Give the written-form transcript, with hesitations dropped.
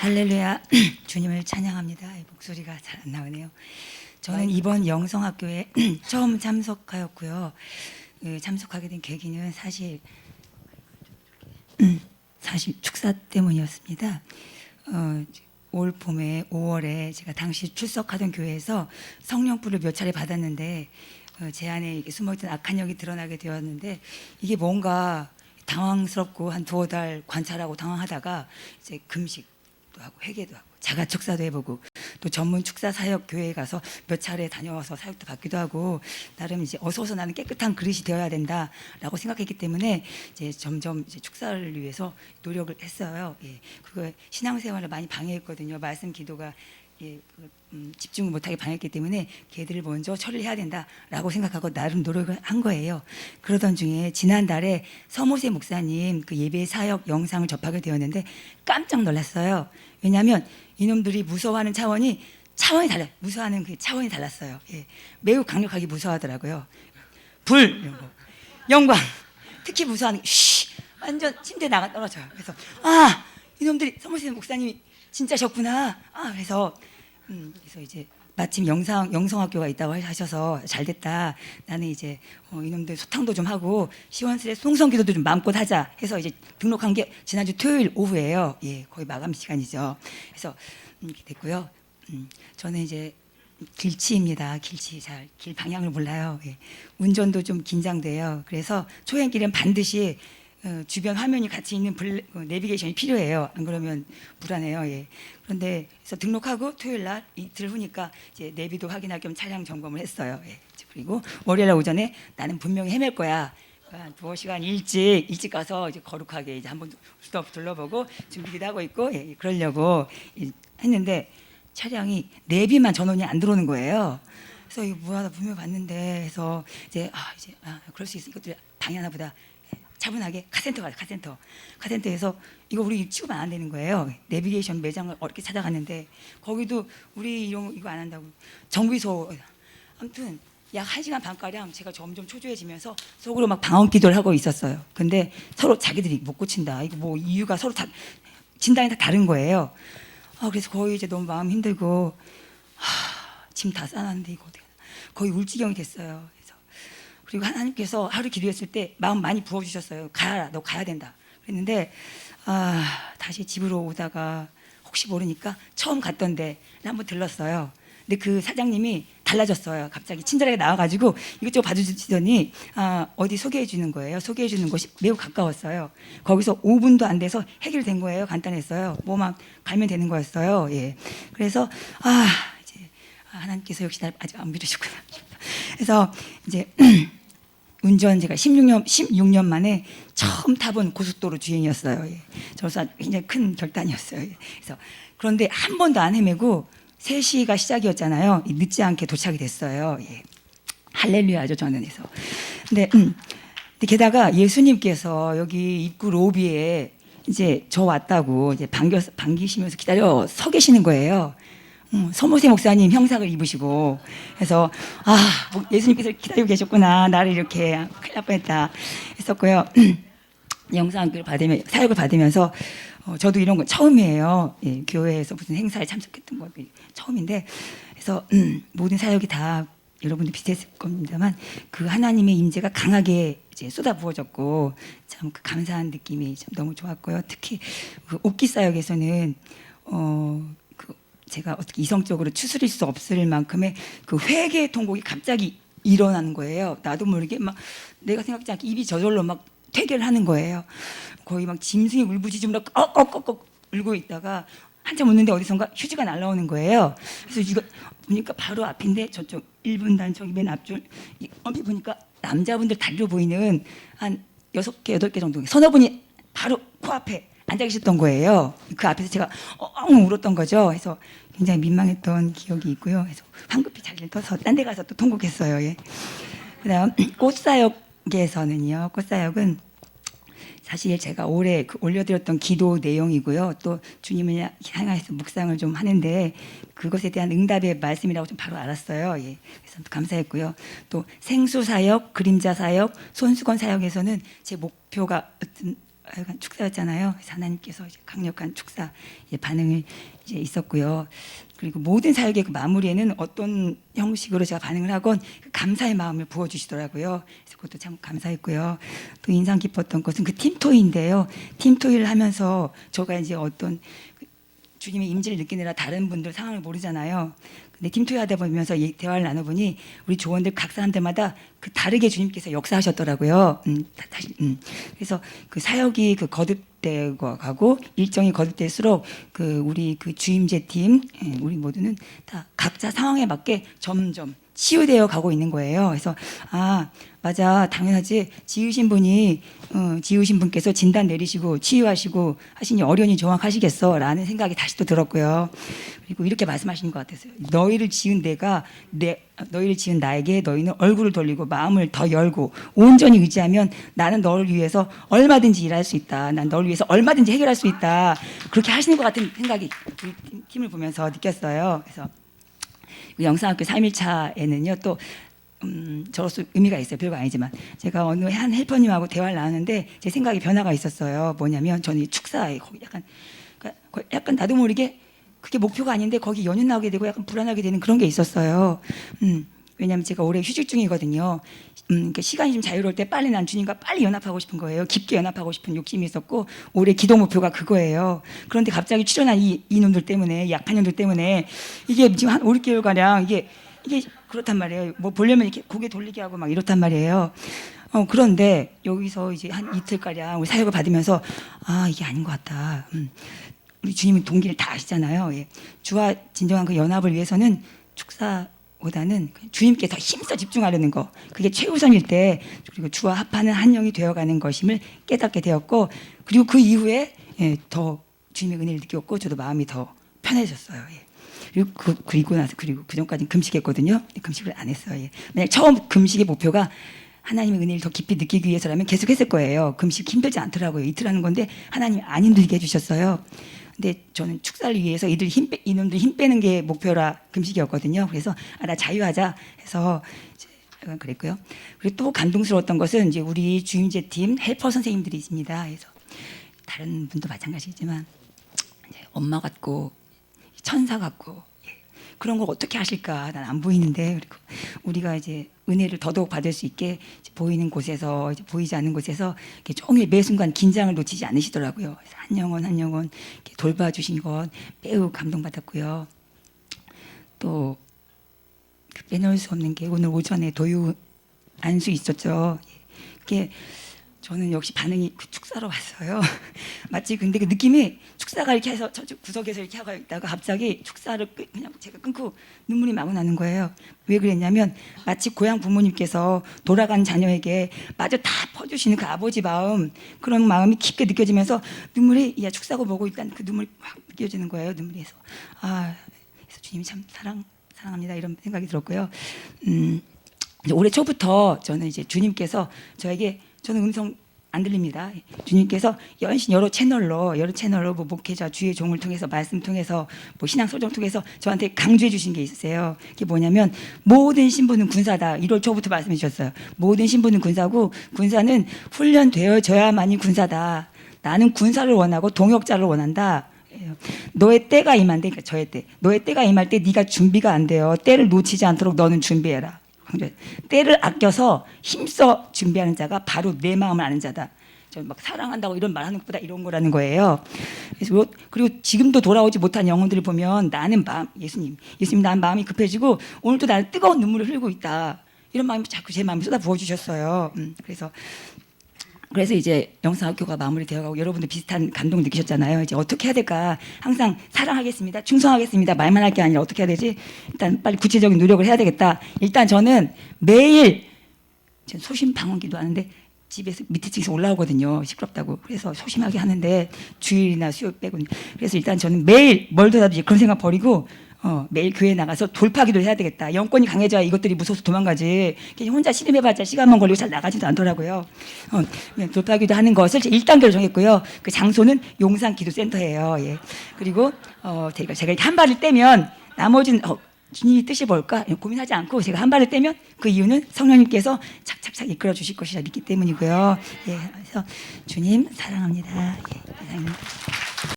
할렐루야. 주님을 찬양합니다. 목소리가 잘 안 나오네요. 저는 이번 영성학교에 처음 참석하였고요. 참석하게 된 계기는 사실 축사 때문이었습니다. 올 봄에 5월에 제가 당시 출석하던 교회에서 성령불을 몇 차례 받았는데 제 안에 숨어있던 악한 영이 드러나게 되었는데 이게 뭔가 당황스럽고 한 두어 달 관찰하고 당황하다가 이제 금식도 하고 회개도 하고 자가 축사도 해보고 또 전문 축사 사역 교회에 가서 몇 차례 다녀와서 사역도 받기도 하고 나름 이제 어서 나는 깨끗한 그릇이 되어야 된다라고 생각했기 때문에 이제 점점 이제 축사를 위해서 노력을 했어요. 예, 그거 신앙생활을 많이 방해했거든요. 말씀 기도가 집중을 못하게 방해했기 때문에 걔들을 먼저 처리해야 된다라고 생각하고 나름 노력을 한 거예요. 그러던 중에 지난달에 서모세 목사님 그 예배 사역 영상을 접하게 되었는데 깜짝 놀랐어요. 왜냐하면 이놈들이 무서워하는 차원이 달라요. 무서워하는 그 차원이 달랐어요. 예, 매우 강력하게 무서워하더라고요. 불 이런 거, 영광, 특히 무서워하는 게 완전 침대에 나가 떨어져요. 그래서 이놈들이 서모세 목사님이 진짜셨구나. 그래서 이제 마침 영성학교가 있다고 하셔서 잘 됐다. 나는 이제 이놈들 소탕도 좀 하고 시원스레 송성기도도 좀 마음껏 하자 해서 이제 등록한 게 지난주 토요일 오후예요. 예, 거의 마감 시간이죠. 그래서 이렇게 됐고요. 저는 이제 길치입니다. 길 방향을 몰라요. 예. 운전도 좀 긴장돼요. 그래서 초행길은 반드시 주변 화면이 같이 있는 내비게이션이 필요해요. 안 그러면 불안해요. 예. 그런데 그래서 등록하고 토요일 날 이틀 후니까 이제 내비도 확인할 겸 차량 점검을 했어요. 예. 그리고 월요일 날 오전에 나는 분명히 헤맬 거야. 한 두어 시간 일찍 가서 이제 거룩하게 이제 한번 둘러보고 준비기도 하고 있고 그러려고 했는데 차량이 내비만 전원이 안 들어오는 거예요. 그래서 이거 뭐하다 분명 봤는데 해서 이제 그럴 수 있어. 이것도 방해하나 보다. 차분하게 카센터 가자. 카센터에서 이거 우리 취급은 안 되는 거예요. 내비게이션 매장을 어렵게 찾아갔는데 거기도 우리 이거 안 한다고 정비소. 아무튼 약 1시간 반가량 제가 점점 초조해지면서 속으로 막 방언 기도를 하고 있었어요. 근데 서로 자기들이 못 고친다. 이거 뭐 이유가 서로 다 진단이 다 다른 거예요. 그래서 거의 이제 너무 마음 힘들고 짐 다 싸놨는데 이거 어떻게 거의 울 지경이 됐어요. 그리고 하나님께서 하루 기도했을 때 마음 많이 부어주셨어요. 가라, 너 가야 된다. 그랬는데 다시 집으로 오다가 혹시 모르니까 처음 갔던 데를 한번 들렀어요. 근데 그 사장님이 달라졌어요. 갑자기 친절하게 나와가지고 이것저것 봐주시더니 어디 소개해 주는 거예요. 소개해 주는 곳이 매우 가까웠어요. 거기서 5분도 안 돼서 해결된 거예요. 간단했어요. 뭐만 가면 되는 거였어요. 예. 그래서 이제 하나님께서 역시 날 아직 안 믿으셨구나. 그래서 이제 운전 제가 16년 만에 처음 타본 고속도로 주행이었어요. 예. 저로서 굉장히 큰 결단이었어요. 예. 그래서 그런데 한 번도 안 헤매고 3시가 시작이었잖아요. 늦지 않게 도착이 됐어요. 예. 할렐루야죠, 저는. 그래서 근데 게다가 예수님께서 여기 입구 로비에 이제 저 왔다고 이제 반기시면서 기다려 서 계시는 거예요. 서모세 목사님 형상을 입으시고 그래서 예수님께서 기다리고 계셨구나. 나를 이렇게 큰일 날 뻔했다 했었고요. 사역을 받으면서 저도 이런 건 처음이에요. 예, 교회에서 무슨 행사에 참석했던 거 처음인데 그래서 모든 사역이 다 여러분도 비슷했을 겁니다만 그 하나님의 임재가 강하게 이제 쏟아 부어졌고 참 그 감사한 느낌이 참 너무 좋았고요. 특히 그 옥기 사역에서는 제가 어떻게 이성적으로 추스릴 수 없을 만큼의 그 회개의 통곡이 갑자기 일어나는 거예요. 나도 모르게 막 내가 생각지 않게 입이 저절로 막 퇴계를 하는 거예요. 거의 막 짐승이 울부짖음으로 꺽꺽꺽꺽 울고 있다가 한참 웃는데 어디선가 휴지가 날라오는 거예요. 그래서 이거 보니까 바로 앞인데 저쪽 1분 단청 맨 앞줄 얼핏 보니까 남자분들 다리로 보이는 한 6개, 8개 정도 서너 분이 바로 코앞에 앉아 계셨던 거예요. 그 앞에서 제가 울었던 거죠. 그래서 굉장히 민망했던 기억이 있고요. 그래서 황급히 자리를 떠서 딴 데 가서 또 통곡했어요. 예. 그다음 꽃사역에서는요. 꽃사역은 사실 제가 올해 올려드렸던 기도 내용이고요. 또 주님을 향해서 묵상을 좀 하는데 그것에 대한 응답의 말씀이라고 좀 바로 알았어요. 예. 그래서 감사했고요. 또 생수 사역, 그림자 사역, 손수건 사역에서는 제 목표가 하여간 축사였잖아요. 그래서 하나님께서 이제 강력한 축사 반응을 이제 있었고요. 그리고 모든 사역의 그 마무리에는 어떤 형식으로 제가 반응을 하건 그 감사의 마음을 부어주시더라고요. 그래서 그것도 참 감사했고요. 또 인상 깊었던 것은 그 팀토이인데요. 팀토이를 하면서 제가 이제 어떤 주님의 임재를 느끼느라 다른 분들 상황을 모르잖아요. 근데 팀토이 하다 보면서 이 대화를 나눠보니 우리 조원들 각 사람들마다 그 다르게 주님께서 역사하셨더라고요. 그래서 그 사역이 그 거듭되고 가고 일정이 거듭될수록 그 우리 그 주임제 팀 우리 모두는 다 각자 상황에 맞게 점점 치유되어 가고 있는 거예요. 그래서 아 맞아 당연하지 지으신 분께서 진단 내리시고 치유하시고 하시니 어련히 정확하시겠어 라는 생각이 다시 또 들었고요. 그리고 이렇게 말씀하시는 것 같았어요. 너희를 지은 나에게 너희는 얼굴을 돌리고 마음을 더 열고 온전히 의지하면 나는 너를 위해서 얼마든지 일할 수 있다. 난 너를 위해서 얼마든지 해결할 수 있다. 그렇게 하시는 것 같은 생각이 우리 팀을 보면서 느꼈어요. 그래서 영상학교 3일차에는요 또 저로서 의미가 있어요. 별거 아니지만 제가 어느 한 헬퍼님하고 대화를 나눴는데 제 생각에 변화가 있었어요. 뭐냐면 저는 이 축사에 거기 약간 나도 모르게 그게 목표가 아닌데 거기 연연 나오게 되고 약간 불안하게 되는 그런 게 있었어요. 왜냐하면 제가 올해 휴직 중이거든요. 그러니까 시간이 좀 자유로울 때 빨리 난 주님과 빨리 연합하고 싶은 거예요. 깊게 연합하고 싶은 욕심이 있었고 올해 기도 목표가 그거예요. 그런데 갑자기 출연한 이놈들 때문에 약한 놈들 때문에 이게 지금 한 5, 6개월가량 이게 그렇단 말이에요. 뭐 보려면 이렇게 고개 돌리게 하고 막 이렇단 말이에요. 그런데 여기서 이제 한 이틀가량 우리 사역을 받으면서 아 이게 아닌 것 같다. 우리 주님은 동기를 다 아시잖아요. 예. 주와 진정한 그 연합을 위해서는 축사보다는 주님께 더 힘써 집중하려는 거 그게 최우선일 때 그리고 주와 합하는 한 영이 되어가는 것임을 깨닫게 되었고 그리고 그 이후에 더 주님의 은혜를 느꼈고 저도 마음이 더 편해졌어요. 예. 그리고 나서 그리고 그 전까지는 금식했거든요. 금식을 안 했어요. 예. 만약 처음 금식의 목표가 하나님의 은혜를 더 깊이 느끼기 위해서라면 계속했을 거예요. 금식 힘들지 않더라고요. 이틀 하는 건데 하나님이 안 힘들게 해주셨어요. 근데 저는 축사를 위해서 이놈들 힘 빼는 게 목표라 금식이었거든요. 그래서 나 자유하자 해서 약간 그랬고요. 그리고 또 감동스러웠던 것은 이제 우리 주임제 팀 헬퍼 선생님들이 있습니다. 그래서 다른 분도 마찬가지지만 엄마 같고 천사 같고 그런 걸 어떻게 하실까 난 안 보이는데 그리고 우리가 이제 은혜를 더더욱 받을 수 있게 보이는 곳에서 이제 보이지 않는 곳에서 종일 매 순간 긴장을 놓치지 않으시더라고요. 그래서 한 영혼 돌봐주신 것 매우 감동받았고요. 또 빼놓을 수 없는 게 오늘 오전에 도유 안수 있었죠. 그게 저는 역시 반응이 그 축사로 왔어요. 마치 근데 그 느낌이 축사가 이렇게 해서 저쪽 구석에서 이렇게 하고 있다가 갑자기 축사를 그냥 제가 끊고 눈물이 마구 나는 거예요. 왜 그랬냐면 마치 고향 부모님께서 돌아간 자녀에게 마저 다 퍼주시는 그 아버지 마음 그런 마음이 깊게 느껴지면서 눈물이 야 축사고 보고 있다는 그 눈물이 확 느껴지는 거예요. 눈물이 해서 그래서 주님이 참 사랑합니다 이런 생각이 들었고요. 올해 초부터 저는 이제 주님께서 저는 음성 안 들립니다. 주님께서 연신 여러 채널로 뭐 목회자 주의 종을 통해서 말씀 통해서 뭐 신앙 소정 통해서 저한테 강조해 주신 게 있으세요. 그게 뭐냐면 모든 신부는 군사다. 1월 초부터 말씀해 주셨어요. 모든 신부는 군사고 군사는 훈련되어져야만이 군사다. 나는 군사를 원하고 동역자를 원한다. 너의 때가 임할 때, 그러니까 저의 때, 너의 때가 임할 때 네가 준비가 안 돼요. 때를 놓치지 않도록 너는 준비해라. 때를 아껴서 힘써 준비하는 자가 바로 내 마음을 아는 자다. 저 막 사랑한다고 이런 말하는 것보다 이런 거라는 거예요. 그래서 그리고 지금도 돌아오지 못한 영혼들을 보면 나는 예수님 나는 마음이 급해지고 오늘도 나는 뜨거운 눈물을 흘리고 있다. 이런 마음이 자꾸 제 마음에 쏟아 부어 주셨어요. 그래서 이제 영상학교가 마무리되어가고 여러분들 비슷한 감동 느끼셨잖아요. 이제 어떻게 해야 될까? 항상 사랑하겠습니다, 충성하겠습니다 말만 할 게 아니라 어떻게 해야 되지? 일단 빨리 구체적인 노력을 해야 되겠다. 일단 저는 매일 소심방언기도 하는데 집에서 밑에 층에서 올라오거든요. 시끄럽다고. 그래서 소심하게 하는데 주일이나 수요일 빼고는. 그래서 일단 저는 매일 멀더라도 그런 생각 버리고 매일 교회 나가서 돌파기도를 해야 되겠다. 영권이 강해져야 이것들이 무서워서 도망가지. 혼자 씨름해봤자 시간만 걸리고 잘 나가지도 않더라고요. 돌파기도 하는 것을 1단계로 정했고요. 그 장소는 용산기도센터예요. 예. 그리고 제가 이렇게 한 발을 떼면 나머지는 주님의 뜻이 뭘까 고민하지 않고 제가 한 발을 떼면 그 이유는 성령님께서 착착착 이끌어 주실 것이라 믿기 때문이고요. 예, 그래서 주님 사랑합니다. 예, 이상입니다.